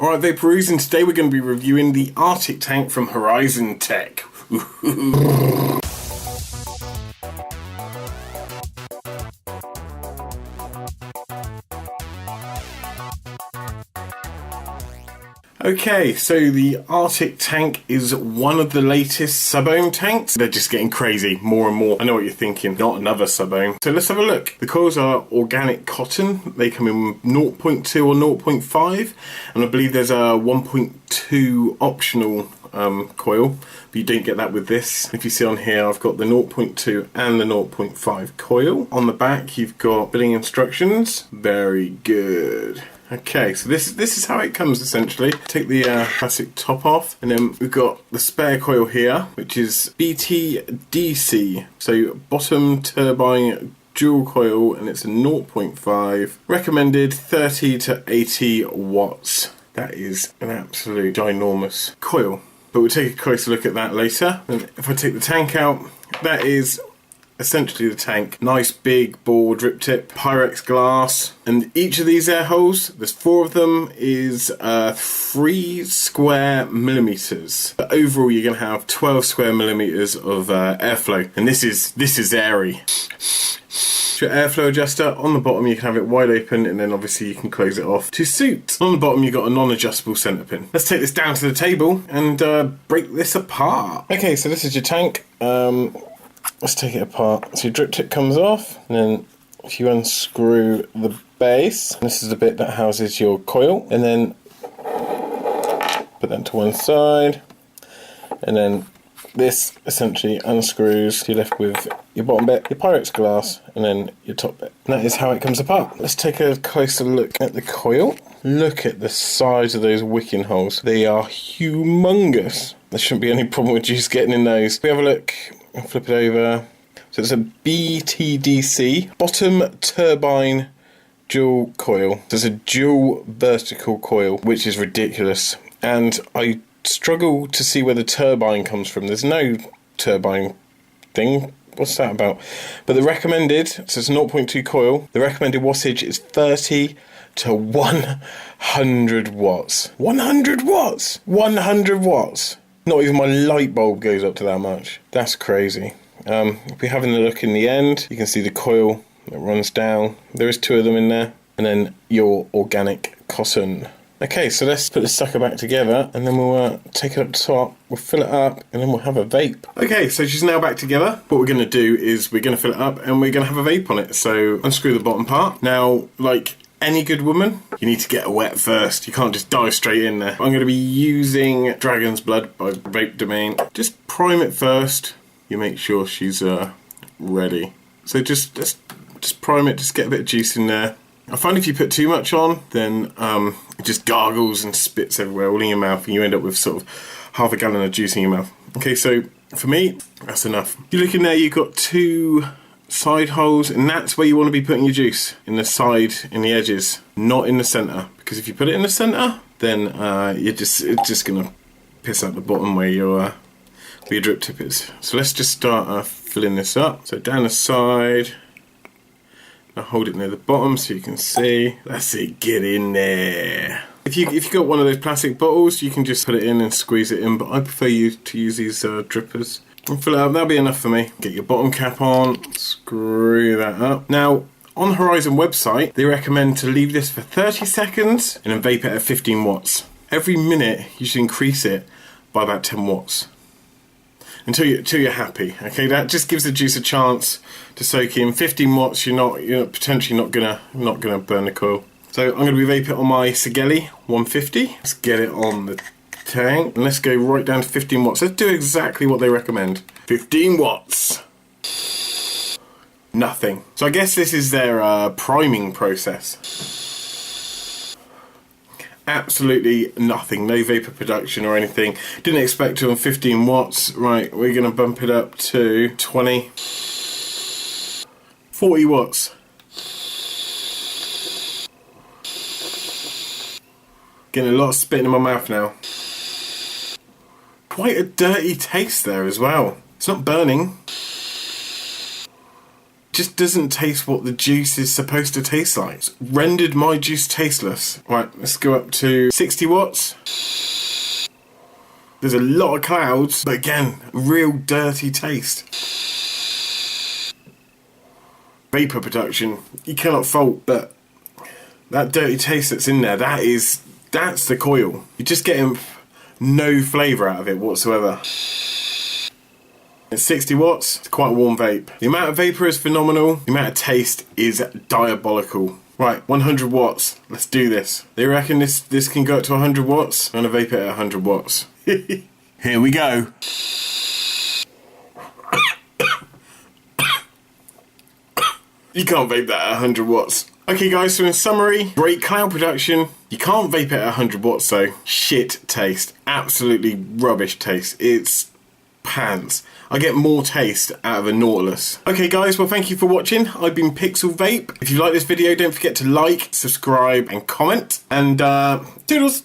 Alright, Vaporees, and today we're going to be reviewing the Arctic tank from HorizonTech. Okay, so the Arctic tank is one of the latest Sub Ohm tanks. They're just getting crazy, more and more. I know what you're thinking, not another Sub Ohm. So let's have a look. The coils are organic cotton. They come in 0.2 or 0.5, and I believe there's a 1.2 optional coil, but you don't get that with this. If you see on here, I've got the 0.2 and the 0.5 coil. On the back, you've got billing instructions. Very good. Okay, so this is how it comes essentially. Take the plastic top off, and then we've got the spare coil here, which is BTDC, so bottom turbine dual coil, and it's a 0.5, recommended 30 to 80 watts. That is an absolute ginormous coil, but we'll take a closer look at that later. And if I take the tank out, that is essentially the tank. Nice big bore drip tip, Pyrex glass, and each of these air holes, there's 4 of them, is 3 square millimeters. But overall you're going to have 12 square millimeters of airflow, and this is airy. Your airflow adjuster on the bottom, you can have it wide open, and then obviously you can close it off to suit. On the bottom you've got a non-adjustable center pin. Let's take this down to the table and break this apart. Okay, so this is your tank. Let's take it apart. So your drip tip comes off, and then if you unscrew the base, this is the bit that houses your coil, and then put that to one side, and then this essentially unscrews, so you're left with your bottom bit, your Pyrex glass, and then your top bit. And that is how it comes apart. Let's take a closer look at the coil. Look at the size of those wicking holes. They are humongous. There shouldn't be any problem with juice getting in those. If we have a look, I'll flip it over. So it's a BTDC, bottom turbine dual coil. There's a dual vertical coil, which is ridiculous. And I struggle to see where the turbine comes from. There's no turbine thing. What's that about? But the recommended, so it's 0.2 coil, the recommended wattage is 30 to 100 watts. 100 watts! 100 watts! Not even my light bulb goes up to that much. That's crazy. If we're having a look in the end, you can see the coil that runs down. There is 2 of them in there. And then your organic cotton. Okay, so let's put this sucker back together, and then we'll take it up top, we'll fill it up, and then we'll have a vape. Okay, so she's now back together. What we're going to do is we're going to fill it up, and we're going to have a vape on it. So unscrew the bottom part. Now, like any good woman, you need to get her wet first. You can't just dive straight in there. I'm going to be using Dragon's Blood by Vape Domain. Just prime it first. You make sure she's ready. So just prime it, just get a bit of juice in there. I find if you put too much on, then it just gargles and spits everywhere, all in your mouth, and you end up with sort of half a gallon of juice in your mouth. Okay, so for me, that's enough. You look in there, you've got 2 side holes, and that's where you want to be putting your juice, in the side, in the edges, not in the centre. Because if you put it in the centre, then it's just going to piss out the bottom where your drip tip is. So let's just start filling this up. So down the side. Now hold it near the bottom so you can see. That's it, get in there. If you've got one of those plastic bottles, you can just put it in and squeeze it in, but I prefer you to use these drippers. And fill it up, that'll be enough for me. Get your bottom cap on, screw that up. Now, on the Horizon website, they recommend to leave this for 30 seconds and then vape it at 15 watts. Every minute, you should increase it by about 10 watts. Until you're happy. Okay, that just gives the juice a chance to soak in. 15 watts, you're potentially not gonna burn the coil. So I'm gonna be vaping it on my Sigeli 150. Let's get it on the tank, and let's go right down to 15 watts. Let's do exactly what they recommend. 15 watts. Nothing. So I guess this is their priming process. Absolutely nothing, no vapor production or anything. Didn't expect it on 15 watts. Right, we're going to bump it up to 20, 40 watts. Getting a lot of spit in my mouth now. Quite a dirty taste there as well. It's not burning. Just doesn't taste what the juice is supposed to taste like. It's rendered my juice tasteless. Right, let's go up to 60 watts. There's a lot of clouds, but again, real dirty taste. Vapor production, you cannot fault, but that dirty taste that's in there, that's the coil. You're just getting no flavour out of it whatsoever. It's 60 watts, it's quite a warm vape. The amount of vapour is phenomenal, the amount of taste is diabolical. Right, 100 watts, let's do this. They reckon this can go up to 100 watts? I'm gonna vape it at 100 watts. Here we go. You can't vape that at 100 watts. Okay guys, so in summary, great cloud production. You can't vape it at 100 watts though. Shit taste, absolutely rubbish taste. It's pants. I get more taste out of a Nautilus. Okay guys, well thank you for watching. I've been Pixel Vape. If you like this video, don't forget to like, subscribe and comment. And toodles!